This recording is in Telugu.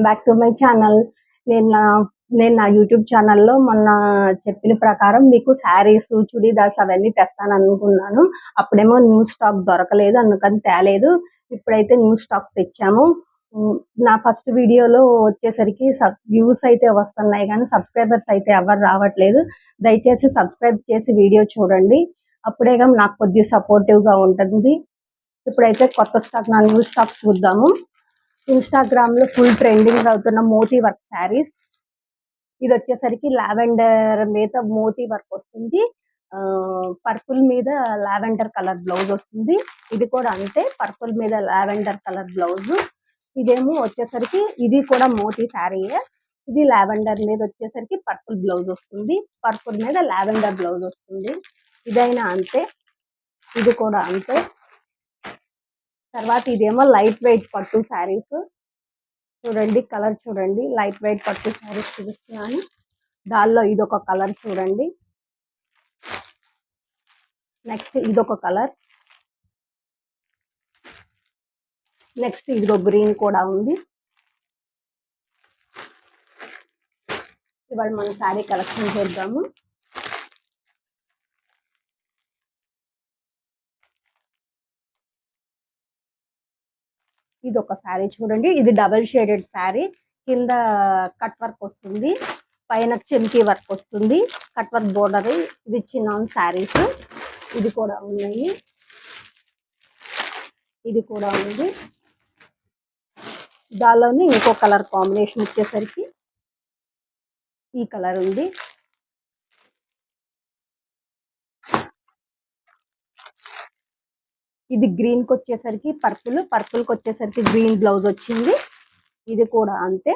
Back to my channel. నేను నా నేను నా యూట్యూబ్ ఛానల్లో మొన్న చెప్పిన ప్రకారం మీకు శారీస్, చుడీదార్స్ అవన్నీ తెస్తాననుకున్నాను. అప్పుడేమో న్యూ స్టాక్ దొరకలేదు, అందుకని తేలేదు. ఇప్పుడైతే న్యూ స్టాక్ తెచ్చాము. నా ఫస్ట్ వీడియోలో వచ్చేసరికి వ్యూస్ అయితే వస్తున్నాయి కానీ సబ్స్క్రైబర్స్ అయితే ఎవరు రావట్లేదు. దయచేసి సబ్స్క్రైబ్ చేసి వీడియో చూడండి, అప్పుడేగా నాకు కొద్దిగా సపోర్టివ్గా ఉంటుంది. ఇప్పుడైతే కొత్త స్టాక్, నా న్యూ స్టాక్ చూద్దాము. ఇన్స్టాగ్రామ్ లో ఫుల్ ట్రెండింగ్ అవుతున్న మోతీ వర్క్ శారీస్. ఇది వచ్చేసరికి లావెండర్ మీద మోతీ వర్క్ వస్తుంది, పర్పుల్ మీద లావెండర్ కలర్ బ్లౌజ్ వస్తుంది. ఇది కూడా అంతే, పర్పుల్ మీద లావెండర్ కలర్ బ్లౌజ్. ఇదేమో వచ్చేసరికి ఇది కూడా మోతీ శారీయే. ఇది లావెండర్ మీద వచ్చేసరికి పర్పుల్ బ్లౌజ్ వస్తుంది, పర్పుల్ మీద లావెండర్ బ్లౌజ్ వస్తుంది. ఇదైనా అంతే, ఇది కూడా అంతే. తర్వాత ఇదేమో లైట్ వెయిట్ పట్టు శారీస్. చూడండి కలర్ చూడండి, లైట్ వెయిట్ పట్టు శారీస్ చూపిస్తున్నాను. దానిలో ఇదొక కలర్ చూడండి. నెక్స్ట్ ఇదొక కలర్. నెక్స్ట్ ఇదిగో గ్రీన్ కూడా ఉంది. ఇవాళ మన శారీ కలెక్షన్ చేద్దాము. ఇది ఒక శారీ చూడండి, ఇది డబల్ షేడెడ్ శారీ. కింద కట్ వర్క్ వస్తుంది, పైన చెంకీ వర్క్ వస్తుంది, కట్ వర్క్ బోర్డర్. ఇది చిన్న శారీస్. ఇది కూడా ఉన్నాయి, ఇది కూడా ఉంది. దానిలోనే ఇంకో కలర్ కాంబినేషన్ వచ్చేసరికి ఈ కలర్ ఉంది. ఇది గ్రీన్ కి వచ్చేసరికి పర్పుల్, పర్పుల్ కి వచ్చేసరికి గ్రీన్ బ్లౌజ్ వచ్చింది. ఇది కూడా అంతే.